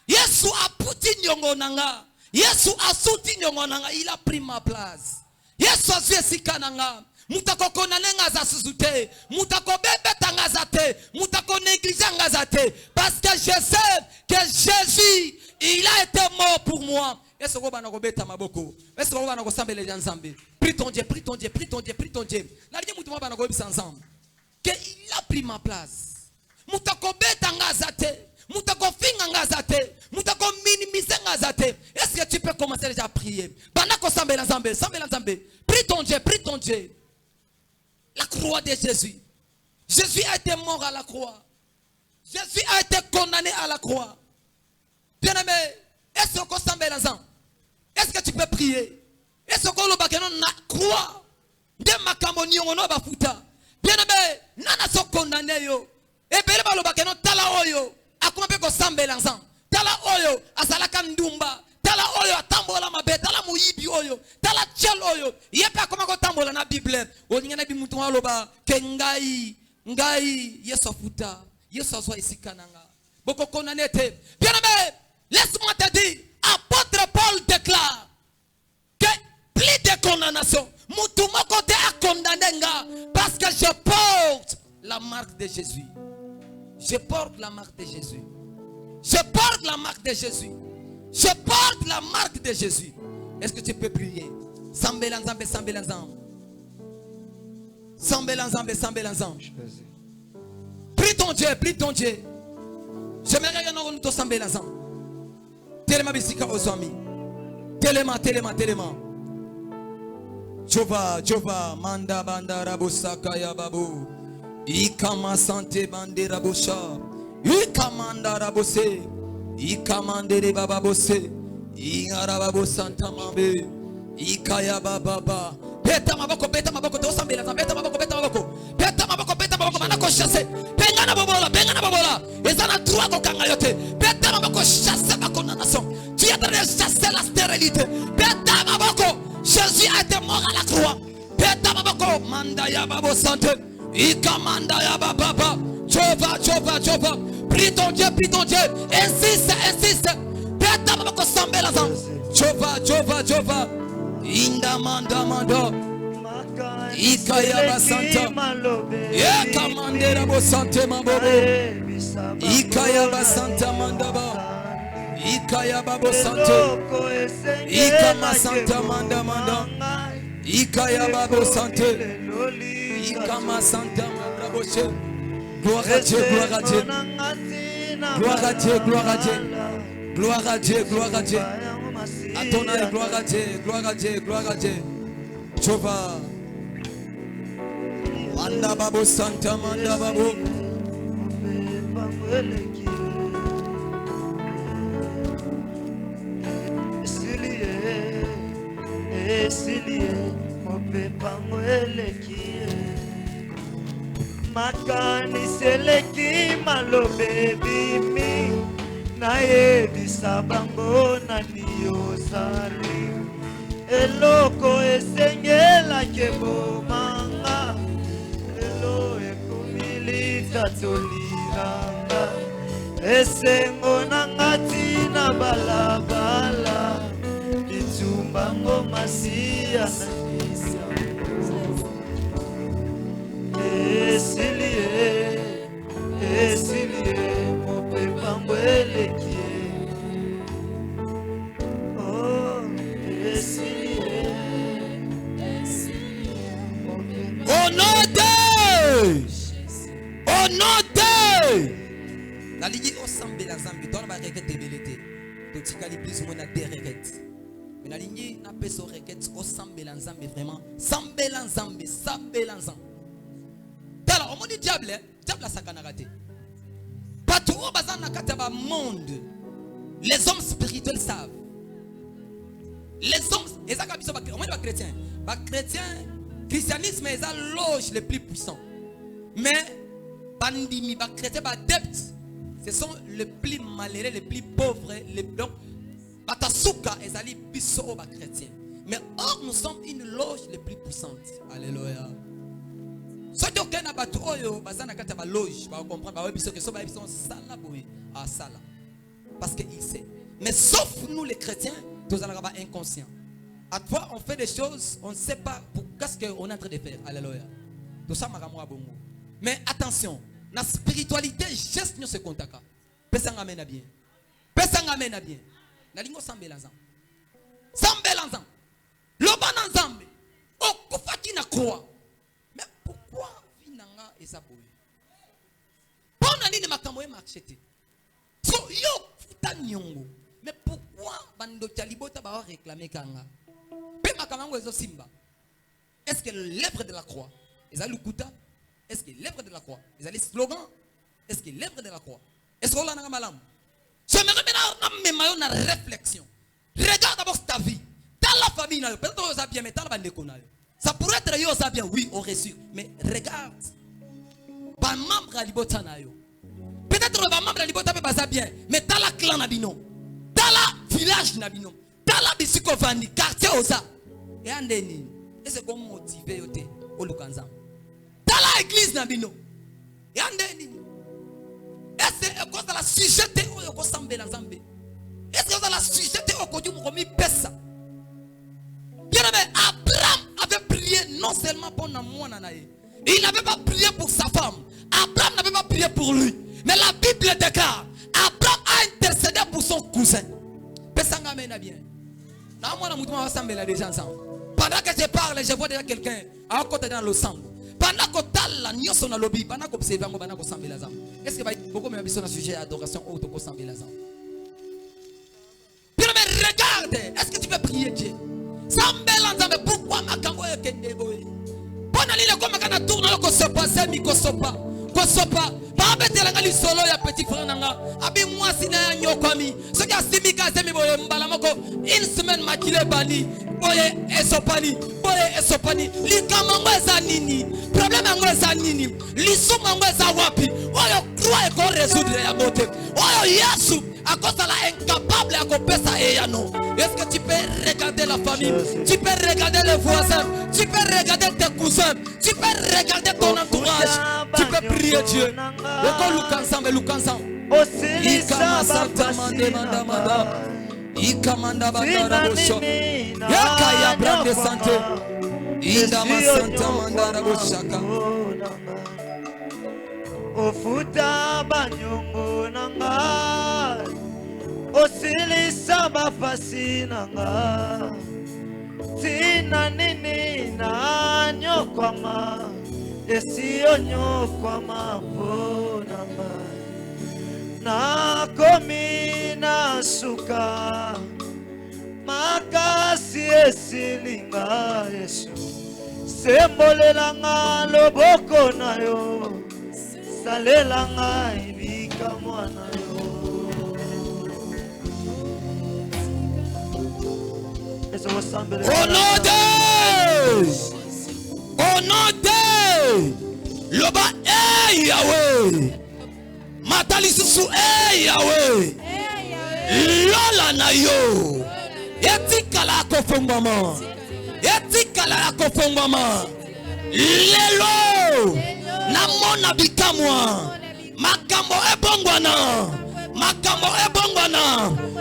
Yesu a puti nyongo nanga. Yesu asuti nyongonanga, il a pris ma place. Yesu asiesikananga. Mutako konanenga za suzute, mutako bebe tangazate, mutako négligence ngazate, parce que je sais que Jésus, il a été mort pour moi. Est-ce que bana ko beta maboko? Est-ce que bana ko sambele nzambe? Prie ton Dieu, prie ton Dieu, prie ton Dieu, prie ton Dieu. La ligne mutuma bana ko bisa ensemble. Que il a pris ma place. Mutako beta ngazate, mutako finga ngazate, mutako minimiser ngazate. Est-ce que tu peux commencer déjà à prier? Bana ko sambele nzambe, sambele nzambe. Prie ton Dieu, prie ton Dieu. La croix de Jésus. Jésus a été mort à la croix. Jésus a été condamné à la croix. Bien-aimé, est-ce que tu peux prier? Est-ce que le bakeno na croix de makamoni ono ba futa? Bien-aimé, nana so condamné yo. Et bele ba lo bakeno tala oyo. Akuma pe ko sambela nzam. Tala oyo asala kandumba. Tala oyo atambola mabe, tala muyibi oyo, tala chel oyo. Yepa koma ko tambola na Bible. Oninga na bi mutu aloba ke ngai Yesu futa. Yesu azwa isikananga. Boko konanete. Bien-aimé, laisse-moi te dire, apôtre Paul déclare que plus de condamnation. Mutu moko te a condamné nga parce que je porte la marque de Jésus. Je porte la marque de Jésus. Je porte la marque de Jésus. Je porte la marque de Jésus. Est-ce que tu peux prier? Sambelanzambe, sambelanzambe. Sambelanzambe, sambelanzambe. Prie ton Dieu, prie ton Dieu. J'aimerais que nous nous sambelanzambe. Telema bisika osami. Telema. Jova, manda bandara busaka ya babu. Ikama sante bandera busha. Ikamanda rabose. Ikamandere baba bose, Iaraba bosanta mabe, Ikaya baba. Beta maboko, to sambela, beta maboko, manako chasse, bengana bobola, ezana trois ko kangayote, beta maboko chasse bakona nation. Tu es en train de chasser la stérilité. Beta maboko, Jésus a été mort à la croix. Beta maboko, manda ya babo sante, Ikamanda ya baba, Jova. Prie ton Dieu. Insiste. Jova. Inda manda. Ikaya basanta. Kamandera bosante mabobo. Ikaya basanta mandaba. Ikaya babo sante. Ikama santa manda. Ikaya babo sante. Ikama santa mandaboshe. Gloire à Dieu. À ton âme, gloire à Dieu. Jova. Manda babo santa manda babo. Makani seleki malobe bimi na yebisa bango na niosali eloko esengela kebomanga elo ekomilita toliranga esengo na ngati na balabala litumbango masia na Esilie, mon pépé oh, esilie, au nom de la ligue au sambe la zambi, dans la requête de belete, de tikali plus ou moins des requêtes. Mais la ligne n'a pas de requête au sambe la zambi, vraiment, sambe la zambi. Alors, au monde du diable a sakanagate. Partout où bazan nakata monde, les hommes spirituels savent. Les hommes, et ça comme ça, au moins les chrétiens, christianisme est la loge les plus puissants. Mais bandimi, les chrétiens, les adeptes, ce sont les plus malheureux, les plus pauvres, les blancs. Batasuka est allé biso aux chrétiens. Mais or nous sommes une loge les plus puissante. Alléluia. Si tu as un loge, parce qu'il sait. Mais sauf nous les chrétiens, Tous les inconscients. À fois, on fait des choses, on ne sait pas qu'est-ce qu'on est en train de faire. Alléluia. Tout ça, mais attention, la spiritualité, geste nous se contacte. Pesang amène bien. Pesang amène bien. La lingo sambe la zam. Sambe la zam. Loba na zambe. Okufaki na croix. Mais pourquoi vinanga esaboye? Pona nini makambo e marchete. So yo futa nyongo. Mais pourquoi bando talibota ba réclamer kanga? Pe makambo ezo simba. Est-ce que l'œuvre de la croix, Ezalukuta? Est-ce que l'œuvre de la croix, les slogans? Est-ce que l'œuvre de la croix? Est-ce qu'on a un malam? J'aimerais maintenant une réflexion. Regarde d'abord ta vie. Dans la famille, peut-être que ça bien, mais dans la bande. Ça pourrait être yo ça bien, oui, on reçu. Mais regarde. Pas membre à l'ibota na yo. Peut-être que pas membre à l'ibota peut ça bien, mais dans la clan nabino, dans la village nabino, dans la bisikovani, quartier osa. Et andeni. Est-ce qu'on motive yote au Lukanzam? Dans l'église nabino. Et andeni. Est-ce que vous avez la sujeté au Yokosambe na Zambe? Est-ce que vous avez la sujeté au Kodjumukomi Pessa? Bien aimé, Abraham avait prié non seulement pour Namouan Nanaye. Il n'avait pas prié pour sa femme. Abraham n'avait pas prié pour lui. Mais la Bible déclare, Abraham a intercédé pour son cousin. Pessanga mena bien. Pendant que je parle, je vois déjà quelqu'un à côté dans le sang. Pendant que tal la son a lobby, pendant que c'est vraiment pendant que sambe la zam. Est-ce que beaucoup me besoin d'un sujet d'adoration ou de sambe la zam? Puis mais regarde, est-ce que tu peux prier Dieu? Sambe la zam, pourquoi ma kango est kende boy? Pendant l'île comme kana tourne le kosopa, semi kosopa, kosopa. Pas bête la ngali solo ya petit frère nanga. Abi moi sina nyokwami. Ce qui a simika semi boy mbalamoko. Une semaine makile bani. Boye esopani, boye esopani. Likamango eza nini? Problème ango eza nini? Lisuma ngo eza wapi? Oyo croix ko résoudre ya bote. Oyo Yesu à cause de la incapable à kopesa eyano. Est-ce que tu peux regarder la famille? Tu peux regarder les voisins? Tu peux regarder tes cousins? Tu peux regarder ton entourage? Tu peux prier Dieu. Eko lukansambe lukansambe. Ikama santa mande manda manda. Ikamanda bandara bosho. Yakaya brande sante. Indama santa mandara boshaka. Ofuta banyongo nanga. Osilisa bafasi nanga. Tina nini na nyokwama. Esio nyokwama po nanga. Na komi na suka. Makasi esilinga Yesu. Sembolelanga loboko na yo. Salelanga ibika mwana yo. Au nom de Loba Yahweh. Matali susu Yahweh. Lola na yo. Etikala kofongama. Etikala kofongama. Lelo. Namona bikamwa. Makambo ebongwana. Makambo ebongwana.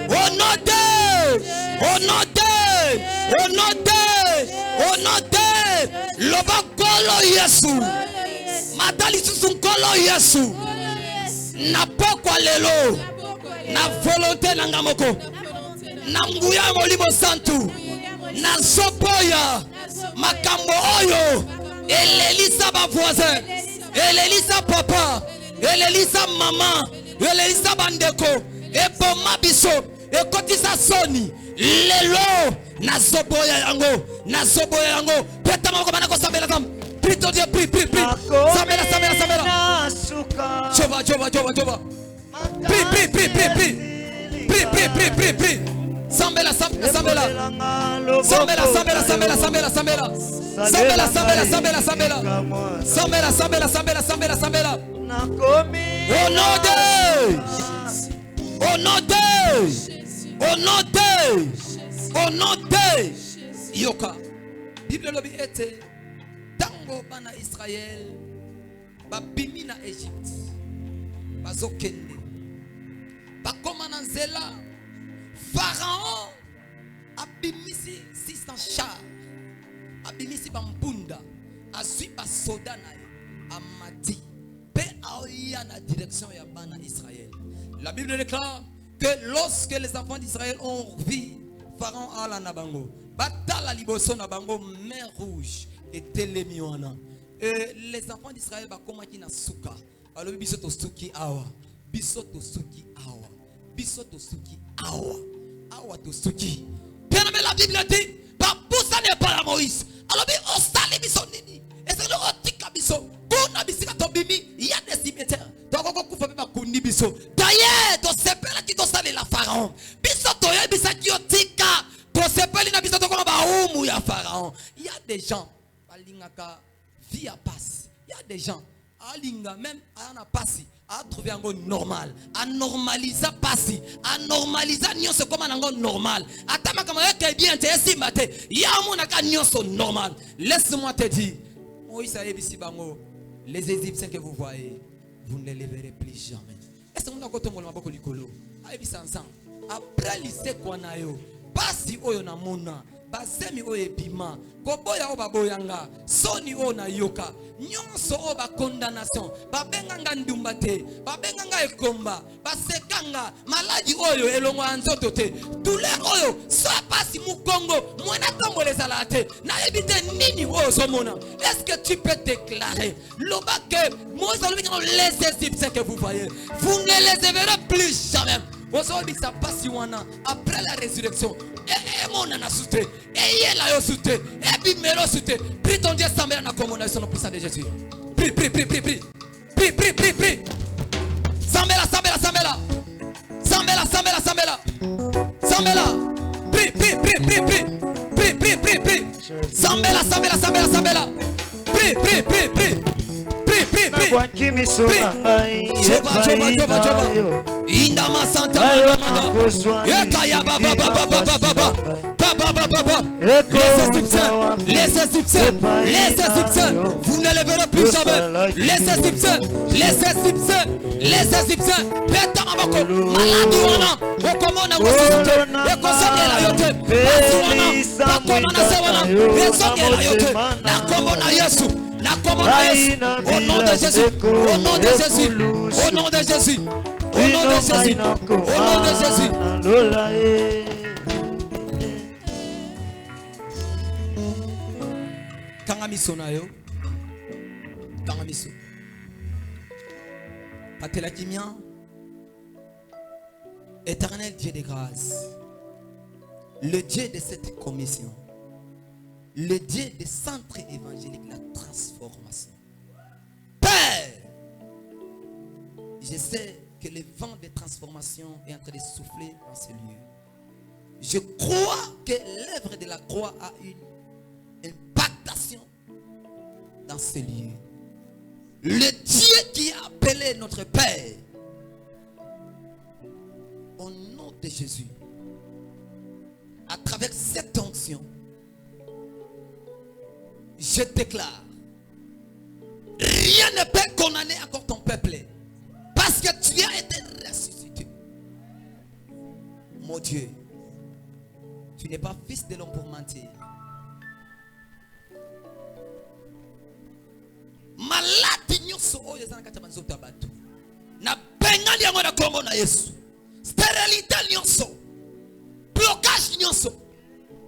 Onode. Onode. Onode. Onode. Loba kolo Yesu. Matali susu kolo Yesu. Na pokwa lelo. Na volonté na ngamoko. Na nguya molimo santu. Na sopoya. Makambo oyo. Elelisa ba voisin. Elelisa papa. Elelisa mama. Elelisa bandeko. Eboma biso. Ekotisa soni. Lelo. Na sopoya yango. Na sopoya yango. Peta moko banako sambela kam. Plutôt Dieu, prie. Samela. Jova. Prie. Sambela. Au nom de Yoka. Bible lobi ete tango bana Israël babimi na Egypte bazokende bakoma na nzela Pharaon 100 chars. Abimisi bampunda. Azui ba soda na yo. Amati. Pe aoya na direction ya bana Israël. La Bible déclare que lorsque les enfants d'Israël ont vu Pharaon à la nabango, batala liboso nabango, mer rouge était les miwana. Les enfants d'Israël ba komaki na suka. Alors biso to suki awa, biso to suki awa, biso to suki awa, awa to suki. Bien mais la Bible dit, ba poussa n'est pas la Moïse. Alors bi ostali biso nini. Et c'est le otika biso. Kuna bisika to bimi, il y a des cimetières. D'ailleurs, to sepela ki to sale la Pharaon. Biso to ye bisa ki otika. To sepeli na biso to koma ba umu ya Pharaon. Il y a des gens balingaka vie à passe. Il y a des gens alinga même ana passi a trouvé un normal. A normaliser passi, a normaliser nyonso comme nango normal. Atama kama yeke bien te esimate. Ya mona ka nyonso normal. Laisse-moi te dire. Moïse a ebisi bango. Les Égyptiens que vous voyez, vous ne les verrez plus jamais. Est-ce que vous avez un peu de likolo? Après lycée kwanayo, basi oyo na mona, basemi oyo bima, koboya o baboyanga, soni o na yoka, nyonso o ba condamnation, babenganga ndumbate, babenganga ekomba, basekanga, maladi oyo elongo anzoto te, douleur oyo, so pasi mukongo, mwana tombo les alate, na ebite nini oyo somona. Est-ce que tu peux déclarer, l'obake, moi les Égyptiens que vous voyez, vous ne les verrez plus jamais. Après la résurrection, et mon ana souté, et la yo souté, et bimelo souté, prie ton Dieu Sambela na komona son puissant de Jésus. Prie, prie, prie, prie, prie, prie, prie, prie, prie. Sambela, Sambela, Sambela, Sambela, Sambela, Sambela, Sambela, prie, prie, prie, prie, prie, prie, prie, prie, prie. Sambela, Sambela, Sambela, Sambela, prie, prie, prie, prie. Indama Santa les Égyptiens, vous ne les verrez plus jamais. Les Égyptiens, au nom de Jésus, au nom de Jésus, au nom de Jésus, au nom de Jésus, au nom de Jésus. Kangamiso na yo, kangamiso. Patela kimia, éternel Dieu de grâce, le Dieu de cette commission, le Dieu des centres évangéliques, la transformation. Père, je sais que le vent de transformation est en train de souffler dans ce lieu. Je crois que l'œuvre de la croix a une impactation dans ce lieu. Le Dieu qui a appelé notre Père, au nom de Jésus, à travers cette onction, je déclare, rien ne peut condamner encore ton peuple, parce que tu as été ressuscité. Mon Dieu, tu n'es pas fils de l'homme pour mentir. Maladi nyonso oyo ezana kati ya banzoto ya bato na bengani yango na kombo na Yesu. Stérilité nyonso, blocage nyonso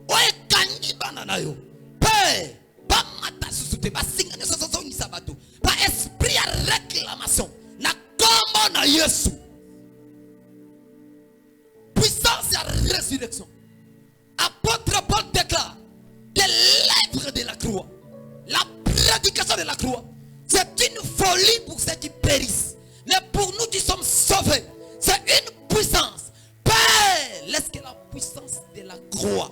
oyo ekangi bana na yo, Père, ba mata susu te, ba singa nyonso zozongisa bato, ba esprit ya réclamation na kombo na Yesu. Puissance ya résurrection. Apôtre Paul déclare que l'œuvre de la croix, la prédication de la croix, c'est une folie pour ceux qui périssent. Mais pour nous qui sommes sauvés, c'est une puissance. Père, laisse que la puissance de la croix.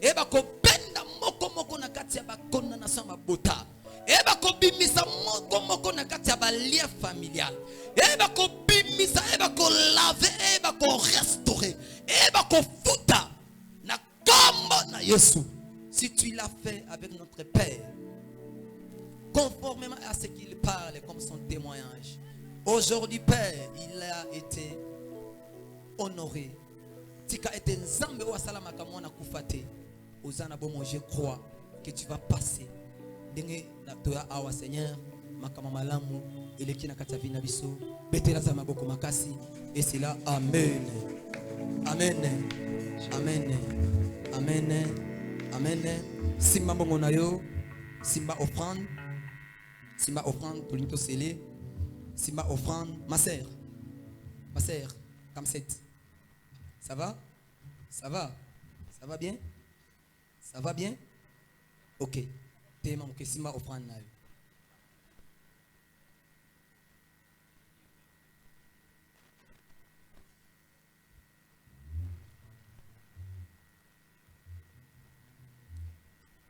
Et bah ko benda moko moko na kati ya ba condamnation ba bota. Et bah ko bimisa moko moko na kati ya ba lien familial. Et bah ko bimisa, et bah ko laver, et bah ko restaurer, et bah ko futa na kombo na Yesu. Si tu l'as fait avec notre Père, conformément à ce qu'il parle comme son témoignage, aujourd'hui, Père, il a été honoré. Tika ete nzambe wa salama kamona kufate. Osana bon, je crois que tu vas passer. Dengue na toya awa Seigneur, makama malamu, eleki na katavi na biso, betela za maboko makasi, et c'est là, amen. Amen. Amen. Amen. Amen. Simba bongo na yo, simba offrande, tout l'imito scellé, simba offrande, ma sœur, comme c'est. Ça va? Ça va? Ça va bien? Ça va bien? Ok. T'es maman que simba offrande na yo.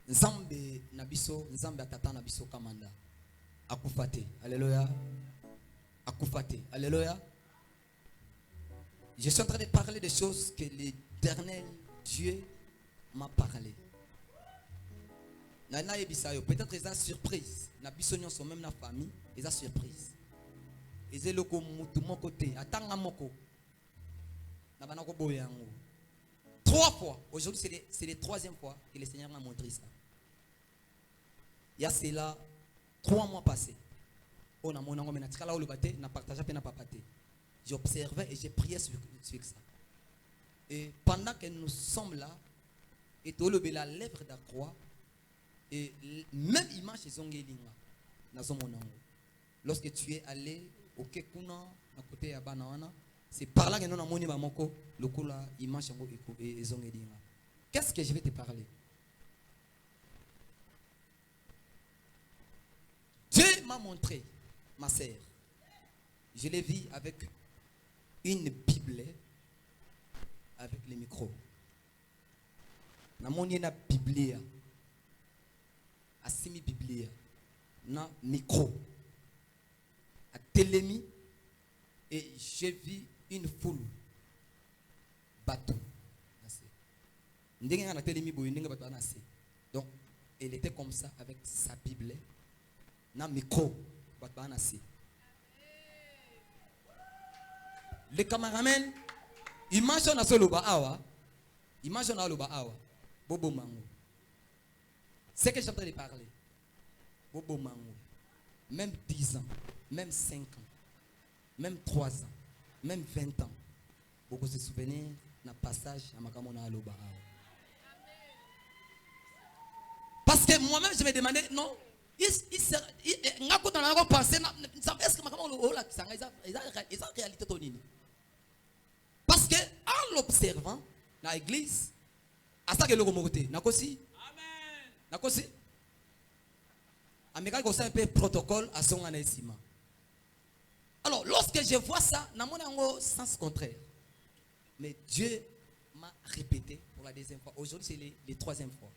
Nzambe nabiso, Nzambe atata nabiso kamanda. Akufate, alléluia. Akufate, alléluia. Je suis en train de parler des choses que l'Éternel Dieu m'a parlé. Nana ebisayo, peut-être ils ont surprise. Nabiso nyon sont même la famille, ils ont surprise. Ils ont loko mutu mon côté, atanga moko. Nabanako boyango. 3 fois. Aujourd'hui, c'est la 3e fois que le Seigneur m'a montré ça. Il y a cela 3 mois passés. On a mon angle, on a partagé à papaté. J'observais et j'ai prié sur ça. Et pendant que nous sommes là, et tout le la lèvre de la croix, et même image de Zongelinga, lorsque tu es allé au Kekuna, à côté de Banana, c'est par là que nous avons dit le coup là, image de Zongelinga. Qu'est-ce que je vais te parler? Dieu m'a montré, ma sœur. Je l'ai vu avec une Bible, avec les micros. Na moni na Biblia, a semi Biblia, na micro, a télémi, et j'ai vu une foule bateau. Donc, elle était comme ça avec sa Bible. Na micro, le cameraman, imagine solo awa, imagine aloba awa, bobo mango. C'est que j'ai en train de parler. Bobo mango, même 10 ans, même 5 ans, même 3 ans, même 20 ans, beaucoup se souvenir na passage à makamona aloba awa. Parce que moi-même je me demandais non. Est-ce que réalité tonini? Parce que en l'observant dans l'église, à ça que le gomoté, nakosi, amen, nakosi. Américain comme ça un peu protocole à son anésima. Alors lorsque je vois ça, n'a mon ango sens contraire. Mais Dieu m'a répété pour la 2e fois. Aujourd'hui c'est les 3e fois.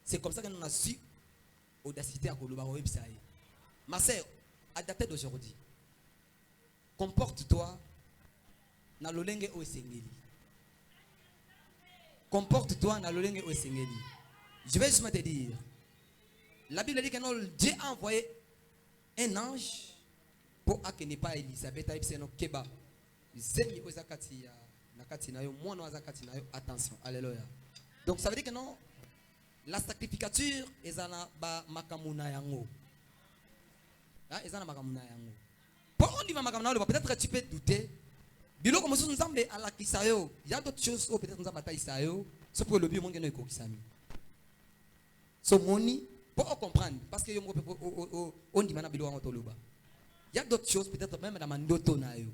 C'est comme ça que nous avons su audacité à Koloba. Ma sœur, à dater d'aujourd'hui, comporte-toi na lolenge o esengeli. Comporte-toi na lolenge o esengeli. Je vais juste te dire, la Bible dit que non, Dieu a envoyé un ange pour ne pas Elisabeth a dit keba. Zemi o zakati ya nakati na yo, mwana wa zakati na yo, attention. Alléluia. Donc ça veut dire que non, la sacrificature est en makamuna yango. Est en makamuna yango. Pourquoi on dit makamuna yango? Peut-être que tu peux douter. Bilo comme si nous sommes à la kisayo. Il y a d'autres choses où peut-être nous avons bataille kisayo. C'est pour le but mon geno ekokisami. So moni pour comprendre parce que on dit mana bilo wango loba. Il y a d'autres choses peut-être même dans mandoto na yo.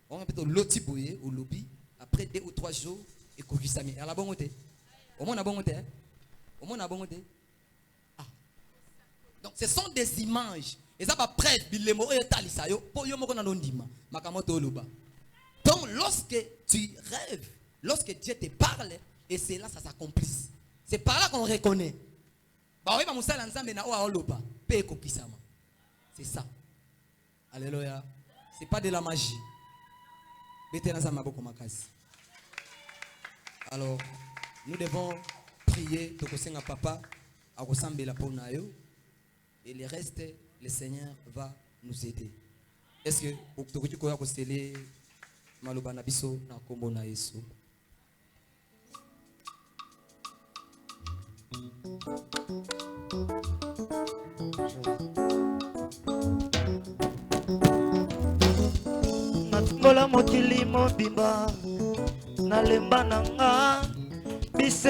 On peut loti boye au lobby après 2 ou 3 jours ekokisami. À la bonne côté. Au moins na bonne côté. Au moins, on a ah. Donc, ce sont des images. Et ça va prêtre, donc, lorsque tu rêves, lorsque Dieu te parle, et c'est là ça s'accomplisse. C'est par là qu'on reconnaît. C'est ça. Alléluia. C'est pas de la magie. Alors, nous devons prier, tokosenga papa, akosambela pona yo, et le reste, le Seigneur va nous aider. Est-ce que tokoki koya kosele maloba na biso na kombo na Yesu? Natimbola mokili mobimba nalemba nanga bise